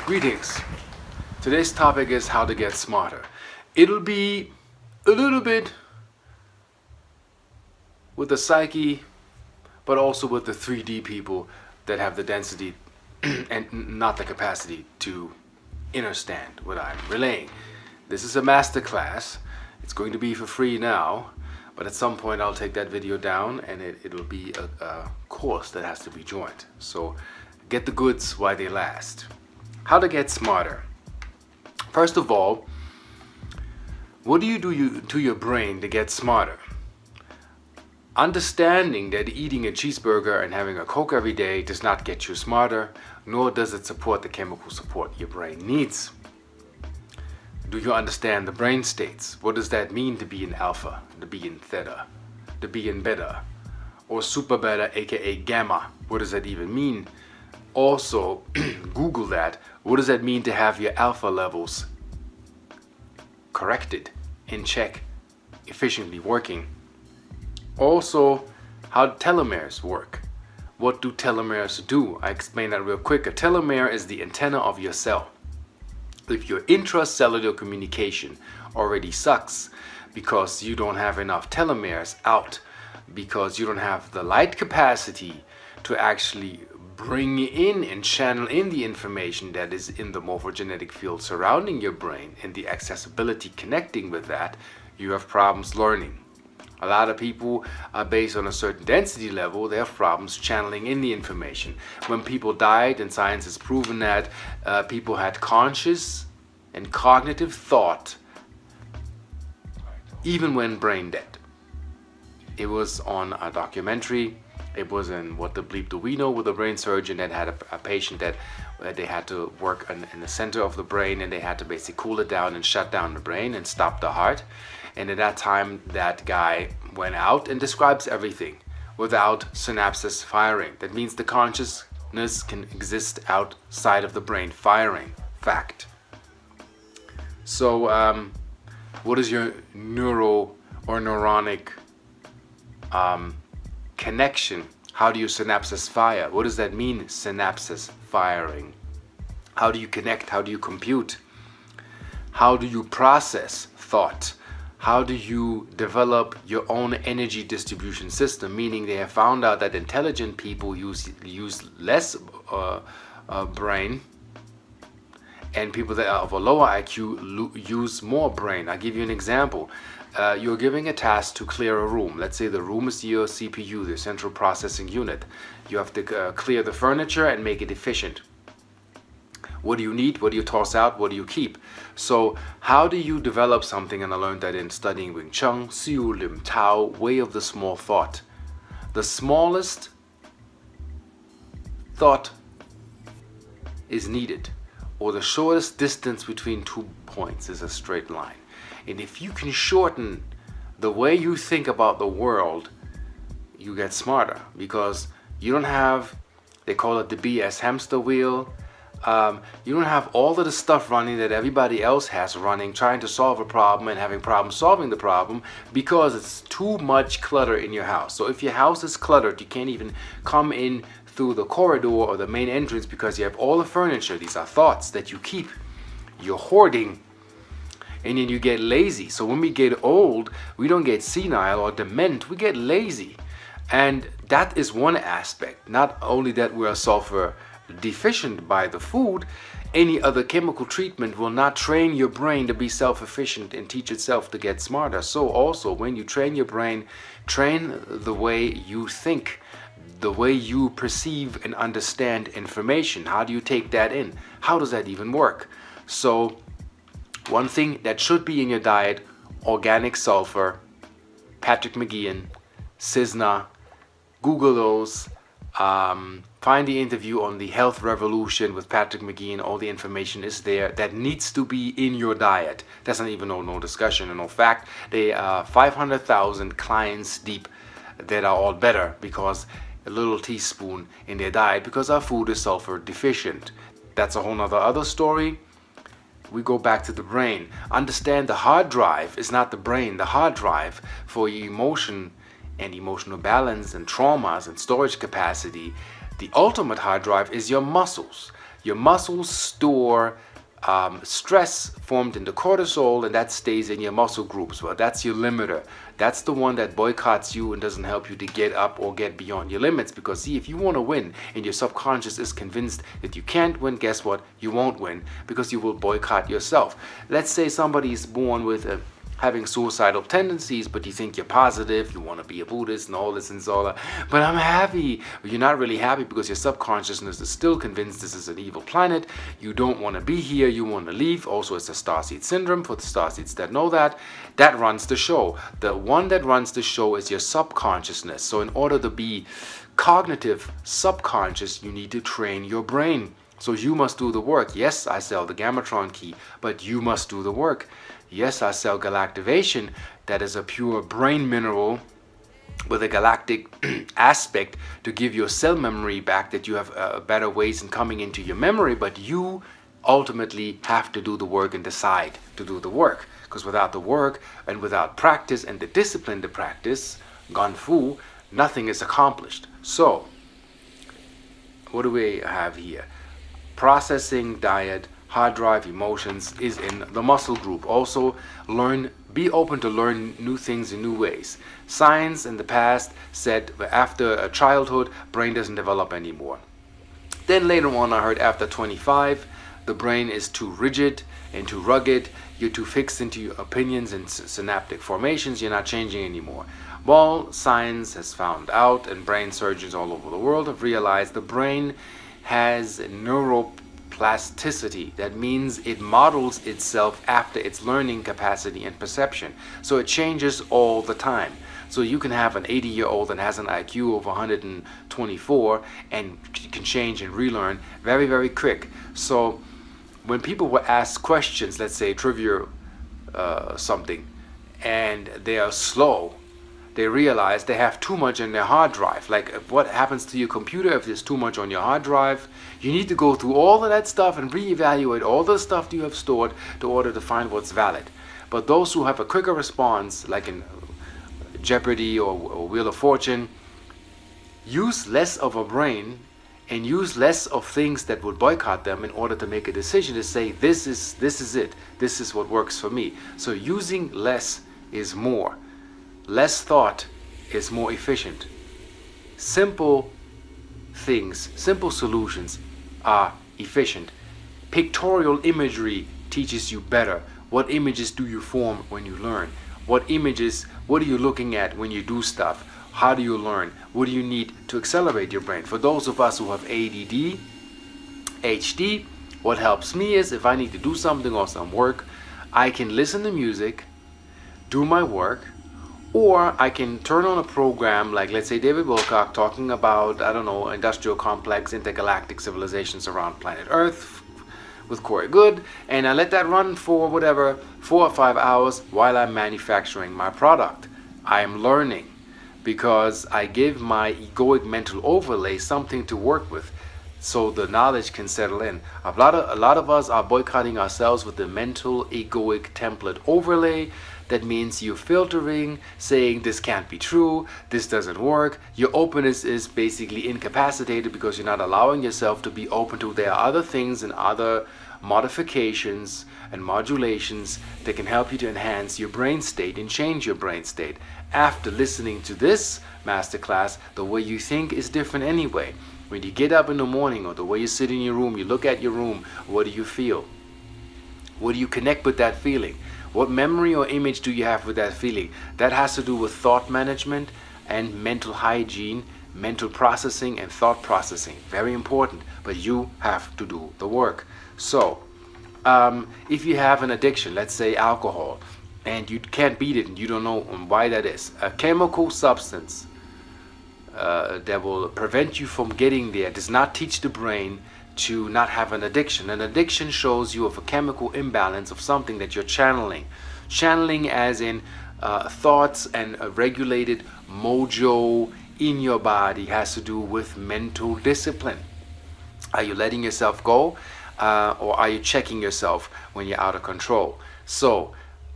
Greetings. Today's topic is how to get smarter. It'll be a little bit with the psyche, but also with the 3D people that have the density and not the capacity to understand what I'm relaying. This is a masterclass. It's going to be for free now, but at some point I'll take that video down and it'll be a course that has to be joined. So get the goods while they last. How to get smarter. First of all, what do you do to your brain to get smarter? Understanding that eating a cheeseburger and having a Coke every day does not get you smarter, nor does it support the chemical support your brain needs. Do you understand the brain states? What does that mean to be in alpha, to be in theta, to be in beta, or super beta, aka gamma? What does that even mean? Also, Google that. What does that mean to have your alpha levels corrected, in check, efficiently working? Also, how do telomeres work? What do telomeres do? I explain that real quick. A telomere is the antenna of your cell. If your intracellular communication already sucks because you don't have enough telomeres out, because you don't have the light capacity to actually bring in and channel in the information that is in the morphogenetic field surrounding your brain and the accessibility connecting with that, you have problems learning. A lot of people are based on a certain density level, they have problems channeling in the information. When people died, and science has proven that, people had conscious and cognitive thought even when brain dead. It was on a documentary. It was in What the Bleep Do We Know, with a brain surgeon that had a patient that they had to work in the center of the brain, and they had to basically cool it down and shut down the brain and stop the heart. And at that time, that guy went out and describes everything without synapses firing. That means the consciousness can exist outside of the brain firing. Fact. So what is your neural or neuronic connection? How do you synapses fire? What does that mean, synapses firing? How do you connect? How do you compute? How do you process thought? How do you develop your own energy distribution system? Meaning they have found out that intelligent people use less brain, and people that are of a lower IQ use more brain. I'll give you an example. You're giving a task to clear a room. Let's say the room is your CPU, the central processing unit. You have to clear the furniture and make it efficient. What do you need? What do you toss out? What do you keep? So how do you develop something? And I learned that in studying Wing Chun, Siu Lim Tao, way of the small thought. The smallest thought is needed, or the shortest distance between 2 points is a straight line. And if you can shorten the way you think about the world, you get smarter, because you don't have, they call it the BS hamster wheel. You don't have all of the stuff running that everybody else has running, trying to solve a problem and having problems solving the problem, because it's too much clutter in your house. So if your house is cluttered, you can't even come in through the corridor or the main entrance because you have all the furniture. These are thoughts that you keep. You're hoarding. And then you get lazy. So when we get old, we don't get senile or dement, we get lazy. And that is one aspect. Not only that we are sulfur deficient by the food, any other chemical treatment will not train your brain to be self-efficient and teach itself to get smarter. So also, when you train your brain, train the way you think, the way you perceive and understand information. How do you take that in? How does that even work? So one thing that should be in your diet: organic sulfur, Patrick McGeehan, Cisna. Google those. Find the interview on the health revolution with Patrick McGeehan. All the information is there that needs to be in your diet. That's not even no discussion and no fact. They are 500,000 clients deep that are all better because a little teaspoon in their diet, because our food is sulfur deficient. That's a whole nother other story. We go back to the brain. Understand the hard drive is not the brain. The hard drive for your emotion and emotional balance and traumas and storage capacity, the ultimate hard drive is your muscles. Your muscles store stress formed in the cortisol, and that stays in your muscle groups. Well, that's your limiter. That's the one that boycotts you and doesn't help you to get up or get beyond your limits. Because see, if you want to win and your subconscious is convinced that you can't win, guess what? You won't win, because you will boycott yourself. Let's say somebody is born with having suicidal tendencies, but you think you're positive, you want to be a Buddhist and all this and so on. But I'm happy. But you're not really happy because your subconsciousness is still convinced this is an evil planet. You don't want to be here. You want to leave. Also, it's a starseed syndrome for the starseeds that know that. That runs the show. The one that runs the show is your subconsciousness. So in order to be cognitive subconscious, you need to train your brain. So you must do the work. Yes, I sell the Gamatron key, but you must do the work. Yes, I sell galactivation. That is a pure brain mineral with a galactic aspect to give your cell memory back, that you have better ways in coming into your memory, but you ultimately have to do the work and decide to do the work. Because without the work and without practice and the discipline to practice, Gun-Fu, nothing is accomplished. So, what do we have here? Processing, diet, hard drive, emotions is in the muscle group. Also, be open to learn new things in new ways. Science in the past said after childhood, brain doesn't develop anymore. Then later on, I heard after 25, the brain is too rigid and too rugged. You're too fixed into your opinions and synaptic formations. You're not changing anymore. Well, science has found out, and brain surgeons all over the world have realized the brain has neuroplasticity. That means it models itself after its learning capacity and perception. So it changes all the time. So you can have an 80-year-old that has an IQ of 124 and can change and relearn very, very quick. So when people will ask questions, let's say trivia something, and they are slow, they realize they have too much in their hard drive. Like what happens to your computer if there's too much on your hard drive? You need to go through all of that stuff and reevaluate all the stuff you have stored in order to find what's valid. But those who have a quicker response, like in Jeopardy or Wheel of Fortune, use less of a brain and use less of things that would boycott them in order to make a decision to say, this is it, this is what works for me. So using less is more. Less thought is more efficient. Simple things, simple solutions are efficient. Pictorial imagery teaches you better. What images do you form when you learn? What images, what are you looking at when you do stuff? How do you learn? What do you need to accelerate your brain? For those of us who have ADD, HD, what helps me is if I need to do something or some work, I can listen to music, do my work, or I can turn on a program like, let's say, David Wilcock talking about, I don't know, industrial complex, intergalactic civilizations around planet Earth with Corey Good, and I let that run for whatever, 4 or 5 hours while I'm manufacturing my product. I am learning because I give my egoic mental overlay something to work with so the knowledge can settle in. A lot of us are boycotting ourselves with the mental egoic template overlay. That means you're filtering, saying this can't be true, this doesn't work. Your openness is basically incapacitated because you're not allowing yourself to be open to there are other things and other modifications and modulations that can help you to enhance your brain state and change your brain state. After listening to this masterclass, the way you think is different anyway. When you get up in the morning or the way you sit in your room, you look at your room, what do you feel? What do you connect with that feeling? What memory or image do you have with that feeling? That has to do with thought management and mental hygiene, mental processing and thought processing. Very important, but you have to do the work. So, if you have an addiction, let's say alcohol, and you can't beat it and you don't know why that is, a chemical substance that will prevent you from getting there does not teach the brain to not have an addiction. An addiction shows you of a chemical imbalance of something that you're channeling. Channeling as in thoughts and a regulated mojo in your body has to do with mental discipline. Are you letting yourself go or are you checking yourself when you're out of control? So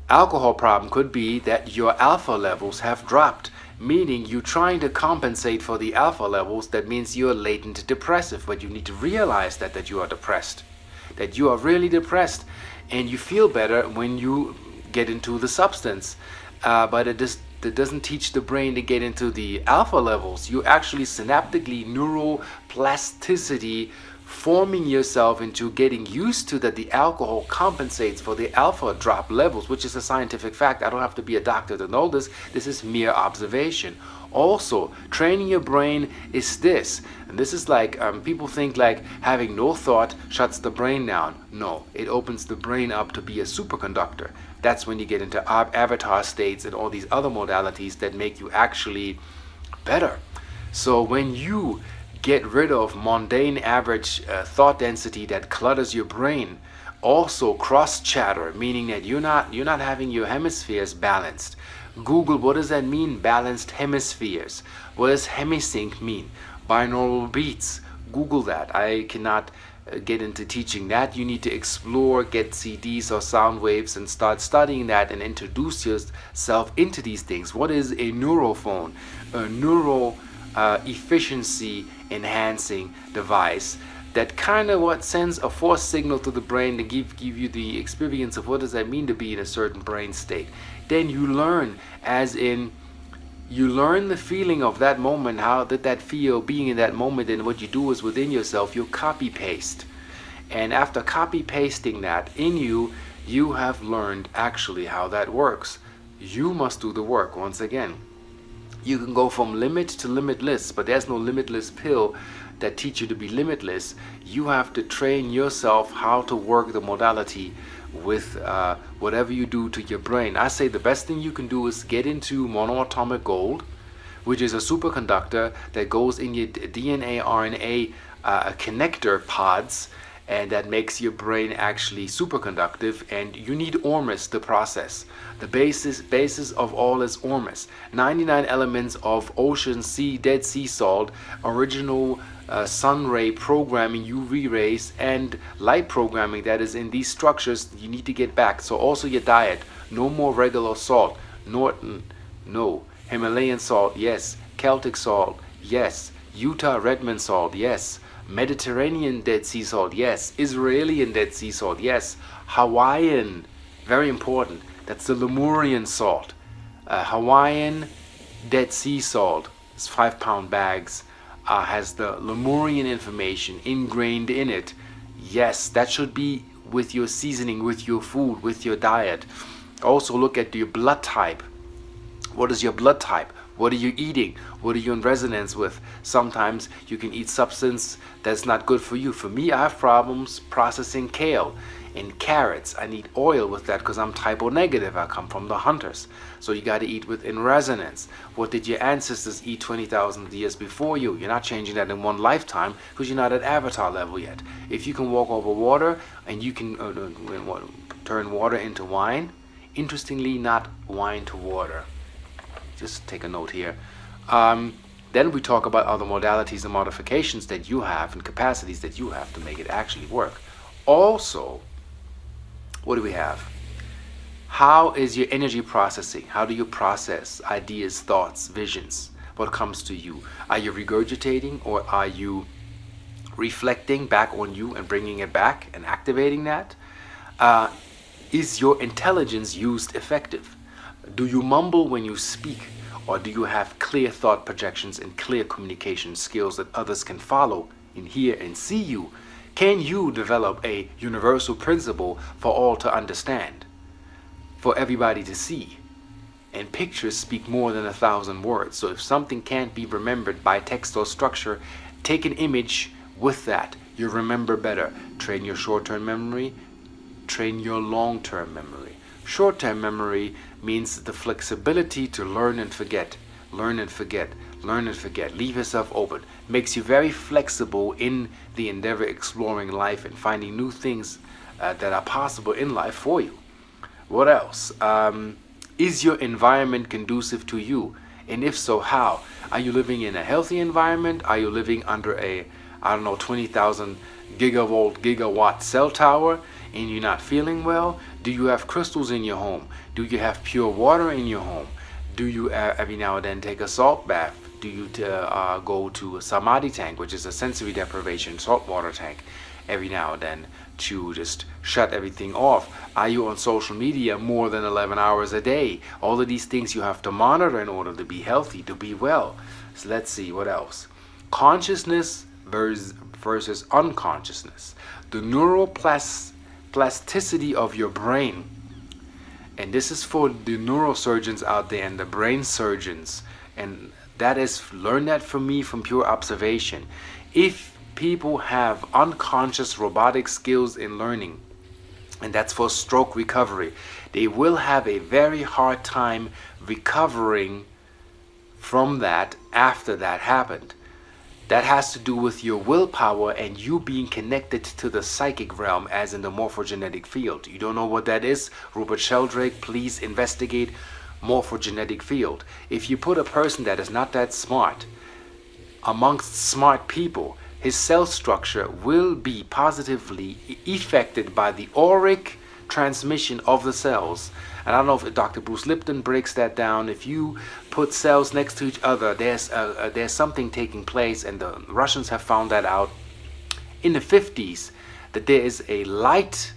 alcohol problem could be that your alpha levels have dropped, meaning you're trying to compensate for the alpha levels. That means you're latent depressive, but you need to realize that you are depressed, that you are really depressed, and you feel better when you get into the substance, but it doesn't teach the brain to get into the alpha levels. You actually synaptically neuroplasticity forming yourself into getting used to that the alcohol compensates for the alpha drop levels, which is a scientific fact. I don't have to be a doctor to know this. This is mere observation. Also, training your brain is this, and this is like people think like having no thought shuts the brain down. No, it opens the brain up to be a superconductor. That's when you get into avatar states and all these other modalities that make you actually better. So when you get rid of mundane average thought density that clutters your brain, also cross chatter, meaning that you're not having your hemispheres balanced. Google, what does that mean? Balanced hemispheres. What does hemisync mean? Binaural beats. Google that. I cannot get into teaching that. You need to explore, get CDs or sound waves and start studying that and introduce yourself into these things. What is a neurophone? A neural efficiency enhancing device that kind of what sends a force signal to the brain to give you the experience of what does that mean to be in a certain brain state. Then you learn, as in you learn the feeling of that moment, how did that feel being in that moment, and what you do is within yourself you copy paste, and after copy pasting that in you, you have learned actually how that works. You must do the work. Once again, you can go from limit to limitless, but there's no limitless pill that teach you to be limitless. You have to train yourself how to work the modality with whatever you do to your brain. I say the best thing you can do is get into monoatomic gold, which is a superconductor that goes in your DNA RNA connector pods, and that makes your brain actually superconductive. And you need Ormus, the process. The basis of all is Ormus. 99 elements of ocean, sea, dead sea salt, original sun ray programming, UV rays, and light programming that is in these structures you need to get back. So also your diet. No more regular salt. Norton, no. Himalayan salt, yes. Celtic salt, yes. Utah Redmond salt, yes. Mediterranean Dead Sea salt, yes. Israeli Dead Sea salt, yes. Hawaiian, very important. That's the Lemurian salt. Hawaiian Dead Sea salt, it's 5-pound bags, has the Lemurian information ingrained in it. Yes, that should be with your seasoning, with your food, with your diet. Also look at your blood type. What is your blood type? What are you eating? What are you in resonance with? Sometimes you can eat substance that's not good for you. For me, I have problems processing kale and carrots. I need oil with that because I'm type O negative. I come from the hunters. So you got to eat within resonance. What did your ancestors eat 20,000 years before you? You're not changing that in one lifetime because you're not at avatar level yet. If you can walk over water and you can turn water into wine, interestingly, not wine to water. Just take a note here. Then we talk about other modalities and modifications that you have and capacities that you have to make it actually work. Also, what do we have? How is your energy processing? How do you process ideas, thoughts, visions? What comes to you? Are you regurgitating, or are you reflecting back on you and bringing it back and activating that? Is your intelligence used effective? Do you mumble when you speak, or do you have clear thought projections and clear communication skills that others can follow and hear and see you? Can you develop a universal principle for all to understand, for everybody to see? And pictures speak more than 1,000 words. So if something can't be remembered by text or structure, take an image with that. You remember better. Train your short-term memory, train your long-term memory. Short-term memory means the flexibility to learn and forget, learn and forget, learn and forget. Leave yourself open. Makes you very flexible in the endeavor exploring life and finding new things that are possible in life for you. What else? Is your environment conducive to you? And if so, how? Are you living in a healthy environment? Are you living under a, I don't know, 20,000 gigawatt cell tower and you're not feeling well? Do you have crystals in your home? Do you have pure water in your home? Do you every now and then take a salt bath? Do you go to a samadhi tank, which is a sensory deprivation saltwater tank, every now and then to just shut everything off? Are you on social media more than 11 hours a day? All of these things you have to monitor in order to be healthy, to be well. So let's see what else. Consciousness versus unconsciousness. The neuroplasticity of your brain. And this is for the neurosurgeons out there and the brain surgeons. And that is, learn that from me from pure observation. If people have unconscious robotic skills in learning, and that's for stroke recovery, they will have a very hard time recovering from that after that happened. That has to do with your willpower and you being connected to the psychic realm, as in the morphogenetic field. You don't know what that is? Rupert Sheldrake, please investigate morphogenetic field. If you put a person that is not that smart amongst smart people, his cell structure will be positively affected by the auric transmission of the cells. And I don't know if Dr. Bruce Lipton breaks that down. If you put cells next to each other, there's something taking place, and the Russians have found that out in the 50s, that there is a light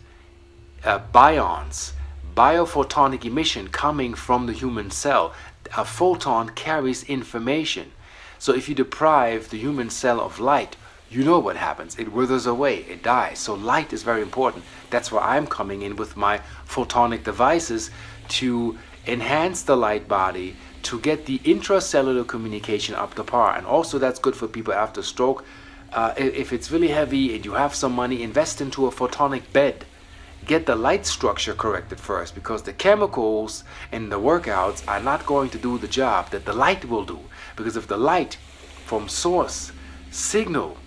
biophotonic emission coming from the human cell. A photon carries information. So if you deprive the human cell of light, you know what happens. It withers away, it dies. So light is very important. That's where I'm coming in with my photonic devices to enhance the light body, to get the intracellular communication up to par. And also that's good for people after stroke. If it's really heavy and you have some money, invest into a photonic bed. Get the light structure corrected first, because the chemicals and the workouts are not going to do the job that the light will do. Because if the light from source signal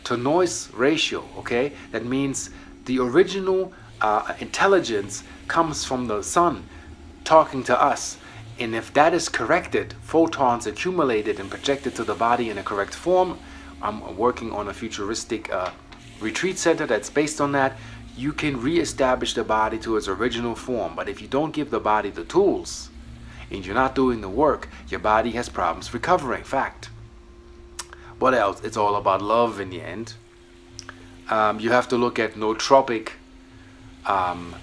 to noise ratio, okay, that means the original intelligence comes from the sun talking to us, and if that is corrected, photons accumulated and projected to the body in a correct form. I'm working on a futuristic retreat center that's based on that. You can re-establish the body to its original form. But if you don't give the body the tools and you're not doing the work, your body has problems recovering. Fact. What else? It's all about love in the end. You have to look at nootropic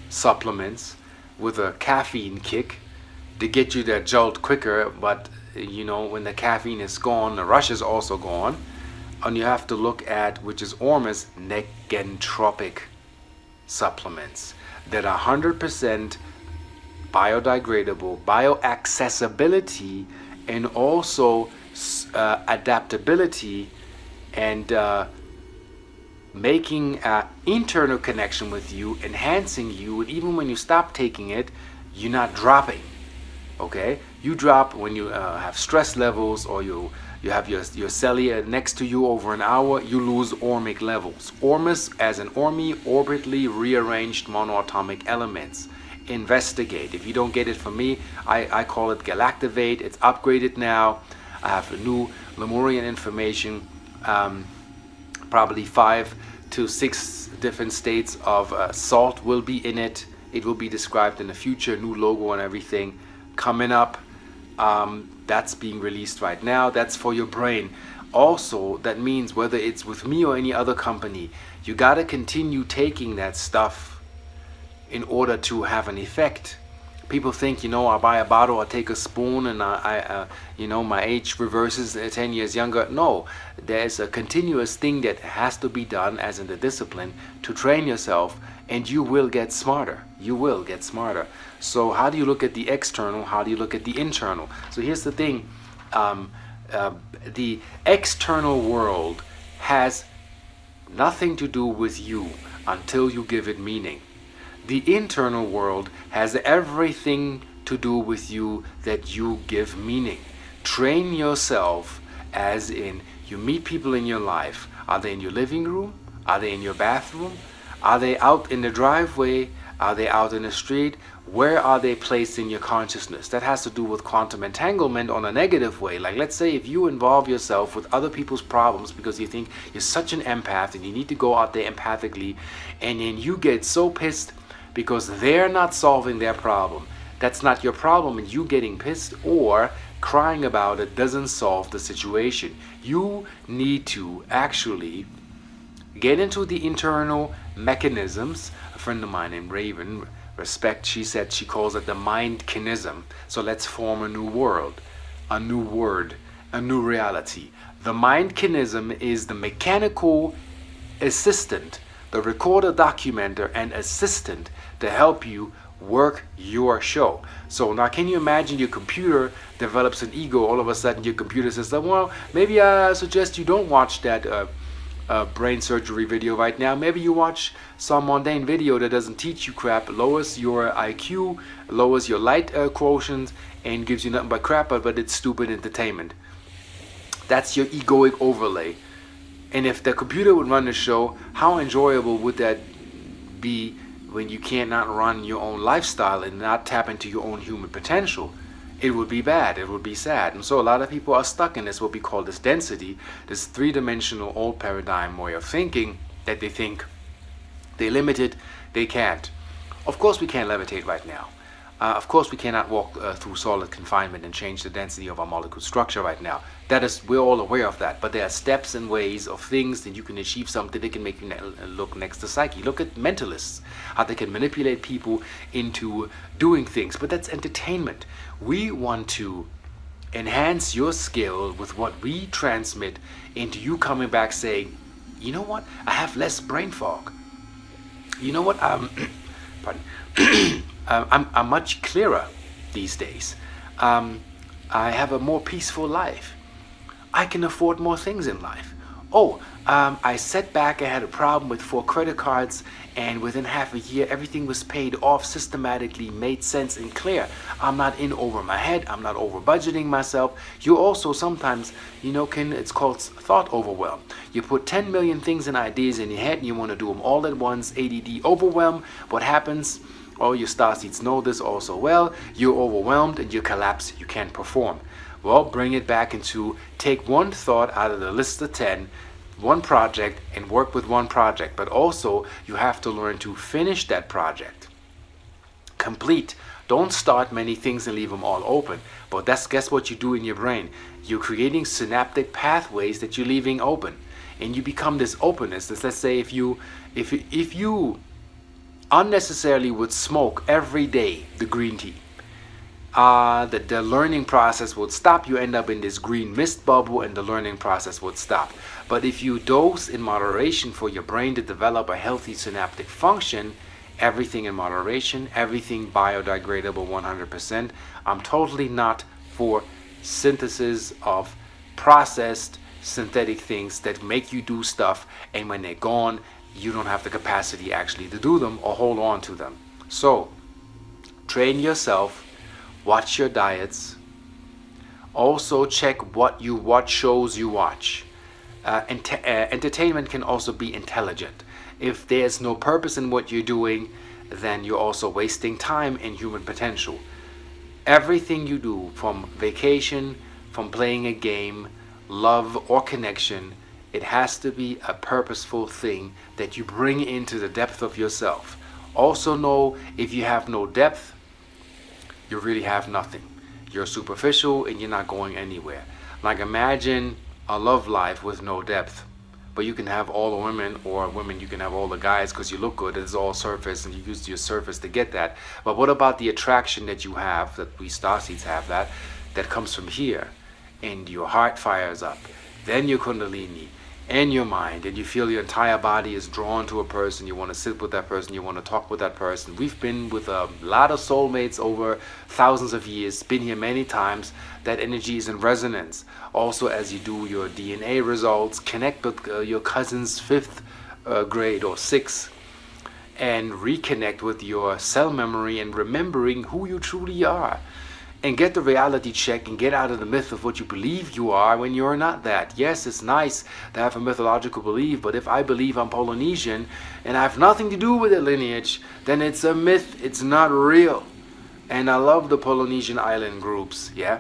supplements with a caffeine kick to get you that jolt quicker. But you know, when the caffeine is gone, the rush is also gone. And you have to look at, which is Ormus, negentropic supplements that are 100% biodegradable, bioaccessibility, and also adaptability, and making an internal connection with you, enhancing you. And even when you stop taking it, you're not dropping. Okay, you drop when you have stress levels, or you have your cellia next to you over an hour, you lose ormic levels. Ormus, as an ormi, orbitally rearranged monoatomic elements. Investigate. If you don't get it from me, I call it Galactivate. It's upgraded now. I have new Lemurian information, probably 5 to 6 different states of salt will be in it. It will be described in the future, new logo and everything coming up. That's being released right now. That's for your brain. Also, that means whether it's with me or any other company, you got to continue taking that stuff in order to have an effect. People think, you know, I buy a bottle, I take a spoon, and you know, my age reverses 10 years younger. No, there's a continuous thing that has to be done, as in the discipline, to train yourself, and you will get smarter. You will get smarter. So how do you look at the external? How do you look at the internal? So here's the thing. The external world has nothing to do with you until you give it meaning. The internal world has everything to do with you that you give meaning. Train yourself, as in, you meet people in your life. Are they in your living room? Are they in your bathroom? Are they out in the driveway? Are they out in the street? Where are they placed in your consciousness? That has to do with quantum entanglement on a negative way. Like, let's say if you involve yourself with other people's problems because you think you're such an empath and you need to go out there empathically, and then you get so pissed because they're not solving their problem. That's not your problem, and you getting pissed or crying about it doesn't solve the situation. You need to actually get into the internal mechanisms. A friend of mine named Raven, respect, she said she calls it the mindkinism. So let's form a new world, a new word, a new reality. The mindkinism is the mechanical assistant, the recorder, documenter, and assistant to help you work your show. So now can you imagine your computer develops an ego, all of a sudden your computer says, well, maybe I suggest you don't watch that brain surgery video right now. Maybe you watch some mundane video that doesn't teach you crap, lowers your IQ, lowers your light quotient, and gives you nothing but crap, but it's stupid entertainment. That's your egoic overlay. And if the computer would run the show, how enjoyable would that be when you cannot run your own lifestyle and not tap into your own human potential? It would be bad, it would be sad. And so a lot of people are stuck in this, what we call this density, this three-dimensional old paradigm way of thinking, that they think they're limited, they can't. Of course we can't levitate right now. Of course we cannot walk through solid confinement and change the density of our molecule structure right now. That is, we're all aware of that. But there are steps and ways of things that you can achieve something that can make you look next to psyche. Look at mentalists, how they can manipulate people into doing things. But that's entertainment. We want to enhance your skill with what we transmit into you coming back saying, you know what, I have less brain fog. You know what, pardon. I'm much clearer these days. I have a more peaceful life. I can afford more things in life. Oh, I sat back, I had a problem with 4 credit cards, and within half a year everything was paid off systematically, made sense and clear. I'm not in over my head, I'm not over budgeting myself. You also sometimes, you know, it's called thought overwhelm. You put 10 million things and ideas in your head and you want to do them all at once, ADD overwhelm. What happens? All your star seeds know this also well. You're overwhelmed and you collapse, you can't perform. Well, bring it back into take one thought out of the list of 10, one project, and work with one project. But also you have to learn to finish that project. Complete. Don't start many things and leave them all open. But guess what you do in your brain? You're creating synaptic pathways that you're leaving open. And you become this openness. Let's say if you unnecessarily would smoke every day the green tea, the learning process would stop. You end up in this green mist bubble and the learning process would stop. But if you dose in moderation for your brain to develop a healthy synaptic function, everything in moderation, everything biodegradable 100%. I'm totally not for synthesis of processed synthetic things that make you do stuff, and when they're gone you don't have the capacity actually to do them or hold on to them. So train yourself, watch your diets, also check what you watch, shows you watch. Entertainment can also be intelligent. If there's no purpose in what you're doing, then you're also wasting time and human potential. Everything you do, from vacation, from playing a game, love or connection, it has to be a purposeful thing that you bring into the depth of yourself. Also know, if you have no depth, you really have nothing. You're superficial and you're not going anywhere. Like, imagine a love life with no depth. But you can have all the women, or women, you can have all the guys because you look good. It's all surface and you use your surface to get that. But what about the attraction that you have, that we starseeds have, that comes from here, and your heart fires up, then your kundalini and your mind, and you feel your entire body is drawn to a person. You want to sit with that person, you want to talk with that person. We've been with a lot of soulmates over thousands of years, been here many times. That energy is in resonance. Also, as you do your DNA results, connect with your cousin's 5th grade or 6th, and reconnect with your cell memory and remembering who you truly are. And get the reality check and get out of the myth of what you believe you are when you're not that. Yes, it's nice to have a mythological belief, but if I believe I'm Polynesian and I have nothing to do with the lineage, then it's a myth, it's not real. And I love the Polynesian island groups, yeah?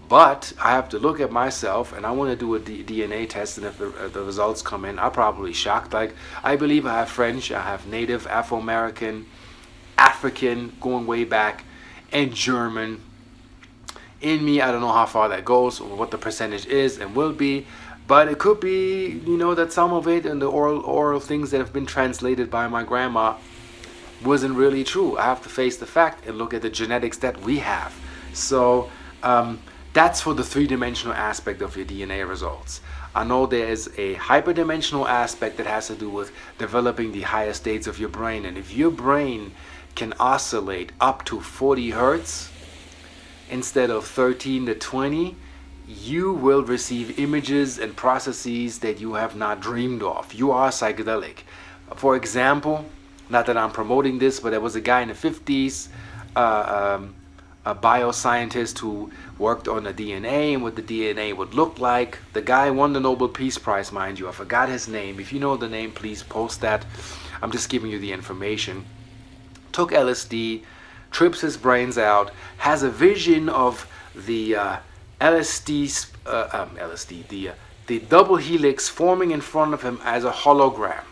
But I have to look at myself, and I want to do a DNA test, and if the results come in, I'm probably shocked. Like, I believe I have French, I have Native, Afro-American, African, going way back, and German in me. I don't know how far that goes or what the percentage is and will be, but it could be, you know, that some of it and the oral things that have been translated by my grandma wasn't really true. I have to face the fact and look at the genetics that we have. So that's for the three-dimensional aspect of your DNA results. I know there is a hyperdimensional aspect that has to do with developing the higher states of your brain. And if your brain can oscillate up to 40 hertz instead of 13 to 20, you will receive images and processes that you have not dreamed of. You are psychedelic. For example, not that I'm promoting this, but there was a guy in the 50s, a bioscientist who worked on the DNA and what the DNA would look like. The guy won the Nobel Peace Prize, mind you. I forgot his name. If you know the name, please post that. I'm just giving you the information. Took LSD, trips his brains out, has a vision of the the double helix forming in front of him as a hologram.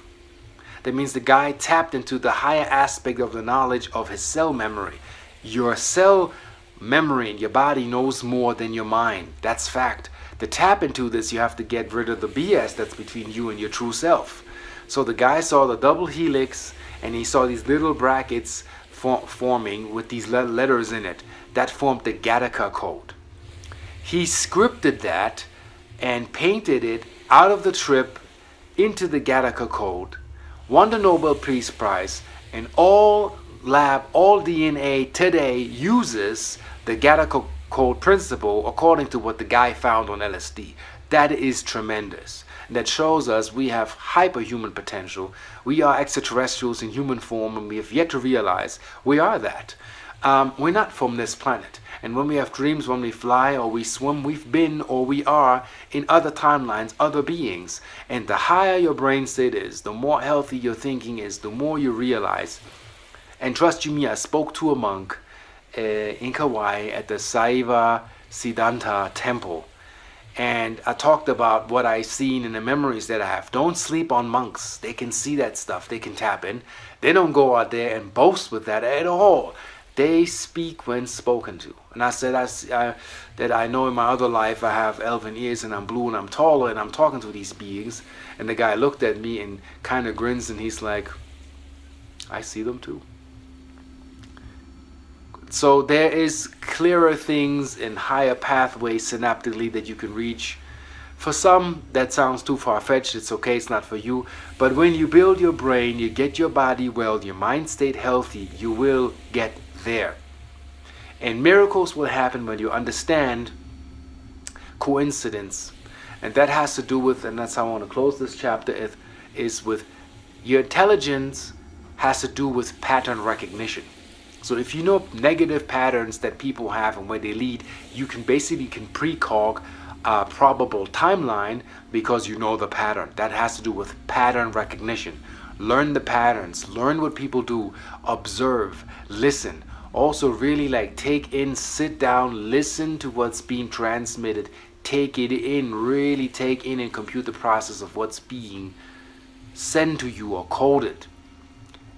That means the guy tapped into the higher aspect of the knowledge of his cell memory. Your cell memory in your body knows more than your mind. That's fact. To tap into this, you have to get rid of the BS that's between you and your true self. So the guy saw the double helix and he saw these little brackets forming with these letters in it. That formed the Gattaca code. He scripted that and painted it out of the trip into the Gattaca code, won the Nobel Peace Prize, and all DNA today uses the Gattaca code principle according to what the guy found on LSD. That is tremendous. That shows us we have hyperhuman potential. We are extraterrestrials in human form, and we have yet to realize we are that. We're not from this planet. And when we have dreams, when we fly or we swim, we've been or we are in other timelines, other beings. And the higher your brain state is, the more healthy your thinking is, the more you realize. And trust you me, I spoke to a monk in Kauai at the Saiva Siddhanta temple. And I talked about what I've seen and the memories that I have. Don't sleep on monks. They can see that stuff. They can tap in. They don't go out there and boast with that at all. They speak when spoken to. And I said that I know in my other life I have elven ears and I'm blue and I'm taller and I'm talking to these beings. And the guy looked at me and kind of grins and he's like, I see them too. So there is clearer things and higher pathways synaptically that you can reach. For some, that sounds too far-fetched. It's okay, it's not for you. But when you build your brain, you get your body well, your mind state healthy, you will get there. And miracles will happen when you understand coincidence. And that has to do with, and that's how I want to close this chapter, is with your intelligence has to do with pattern recognition. So if you know negative patterns that people have and where they lead, you can basically precog a probable timeline because you know the pattern. That has to do with pattern recognition. Learn the patterns, learn what people do, observe, listen. Also really like take in, sit down, listen to what's being transmitted, take it in, really take in and compute the process of what's being sent to you or coded.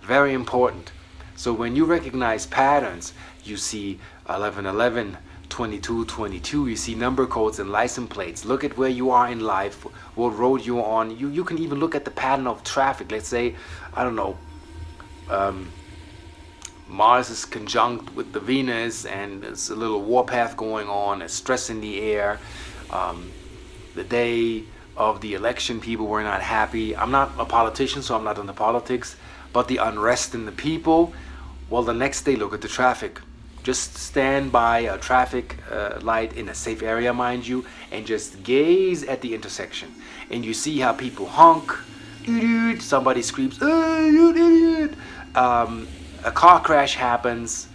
Very important. So when you recognize patterns, you see 1111, 2222, you see number codes and license plates. Look at where you are in life, what road you're on. You can even look at the pattern of traffic. Let's say, I don't know, Mars is conjunct with the Venus and there's a little warpath going on, there's stress in the air. The day of the election, people were not happy. I'm not a politician, so I'm not into politics, but the unrest in the people, well, the next day, look at the traffic. Just stand by a traffic light in a safe area, mind you, and just gaze at the intersection. And you see how people honk, somebody screams, "Hey, you idiot!" A car crash happens,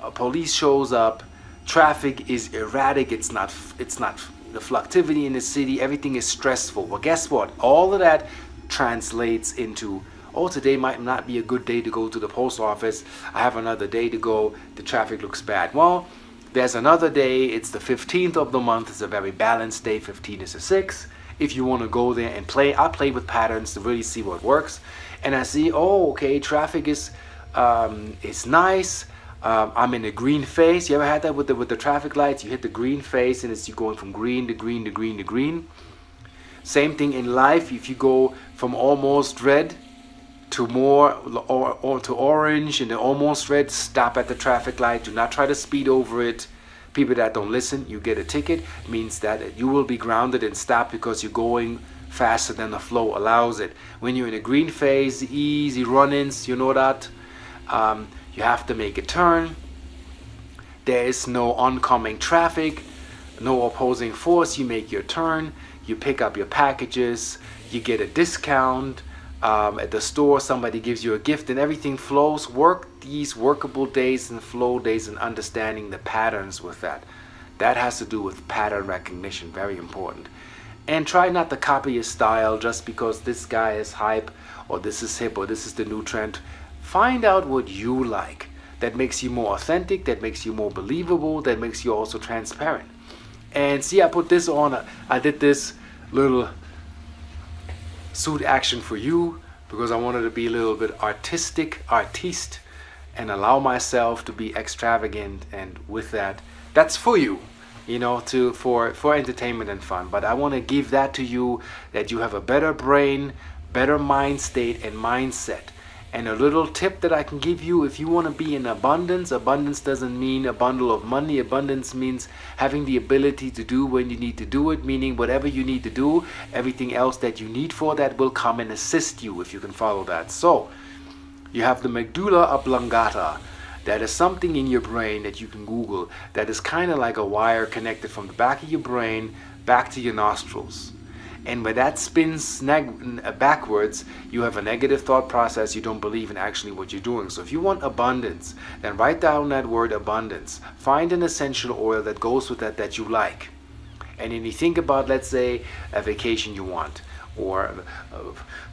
a police shows up, traffic is erratic, it's not the fluctuativity in the city, everything is stressful. Well, guess what? All of that translates into, oh, today might not be a good day to go to the post office. I have another day to go. The traffic looks bad. Well, there's another day. It's the 15th of the month. It's a very balanced day. 15 is a 6. If you want to go there and play, I play with patterns to really see what works. And I see, oh, okay, traffic is nice. I'm in a green phase. You ever had that with the traffic lights? You hit the green phase and it's you going from green to green to green to green. Same thing in life. If you go from almost red to more or to orange and then almost red, stop at the traffic light. Do not try to speed over it. People that don't listen, you get a ticket. It means that you will be grounded and stopped because you're going faster than the flow allows it. When you're in a green phase, easy run-ins, you know that. You have to make a turn. There is no oncoming traffic, no opposing force. You make your turn, you pick up your packages, you get a discount. At the store, somebody gives you a gift and everything flows. Work these workable days and flow days and understanding the patterns with that. That has to do with pattern recognition, very important. And try not to copy a style just because this guy is hype or this is hip or this is the new trend. Find out what you like that makes you more authentic, that makes you more believable, that makes you also transparent. And see, I put this on, I did this little suit action for you because I wanted to be a little bit artiste and allow myself to be extravagant, and with that, that's for you, you know, for entertainment and fun. But I want to give that to you, that you have a better brain, better mind state and mindset. And a little tip that I can give you, if you want to be in abundance, abundance doesn't mean a bundle of money. Abundance means having the ability to do when you need to do it, meaning whatever you need to do, everything else that you need for that will come and assist you if you can follow that. So you have the medulla oblongata. That is something in your brain that you can Google that is kind of like a wire connected from the back of your brain back to your nostrils. And when that spins backwards, you have a negative thought process. You don't believe in actually what you're doing. So if you want abundance, then write down that word abundance. Find an essential oil that goes with that that you like. And then you think about, let's say, a vacation you want. Or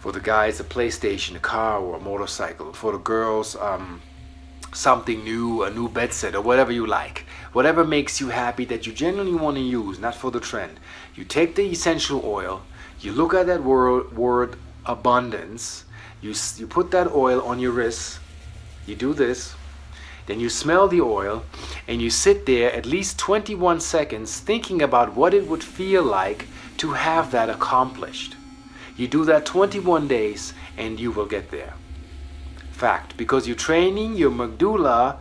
for the guys, a PlayStation, a car, or a motorcycle. For the girls, something new, a new bed set, or whatever you like. Whatever makes you happy that you genuinely want to use, not for the trend. You take the essential oil, you look at that word abundance, you put that oil on your wrist, you do this, then you smell the oil, and you sit there at least 21 seconds thinking about what it would feel like to have that accomplished. You do that 21 days and you will get there. Fact, because you're training your medulla,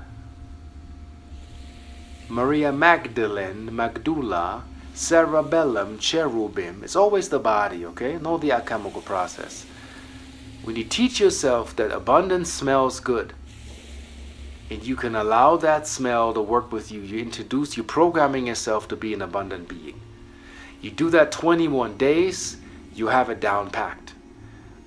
Maria Magdalene, medulla, cerebellum, cherubim. It's always the body, okay? Know the alchemical process. When you teach yourself that abundance smells good, and you can allow that smell to work with you, you're programming yourself to be an abundant being. You do that 21 days, you have it down packed.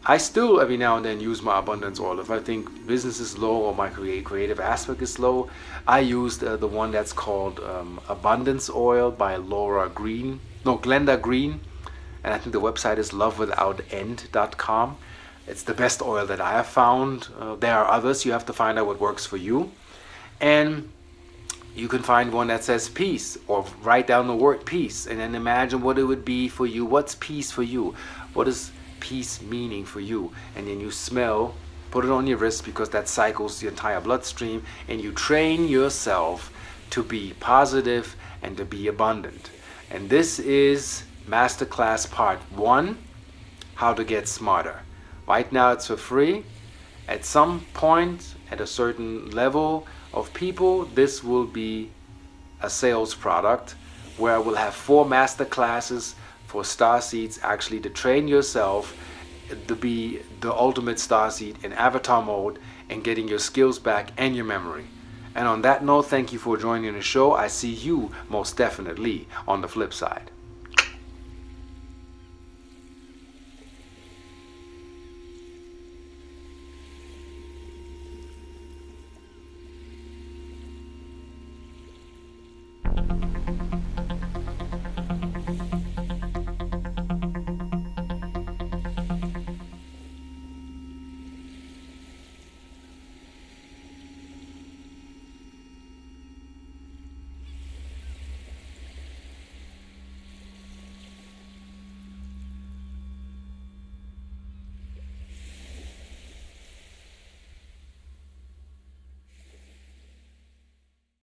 I still every now and then use my abundance oil. If I think business is low or my creative aspect is low, I use the one that's called Abundance Oil by Glenda Green. And I think the website is lovewithoutend.com. It's the best oil that I have found. There are others. You have to find out what works for you. And you can find one that says peace, or write down the word peace and then imagine what it would be for you. What's peace for you? What is peace meaning for you? And then you smell, put it on your wrist because that cycles the entire bloodstream, and you train yourself to be positive and to be abundant. And this is Masterclass Part 1, How to Get Smarter. Right now it's for free. At some point, at a certain level of people, this will be a sales product where I will have 4 master classes for starseeds, actually to train yourself to be the ultimate starseed in avatar mode and getting your skills back and your memory. And on that note, thank you for joining the show. I see you most definitely on the flip side.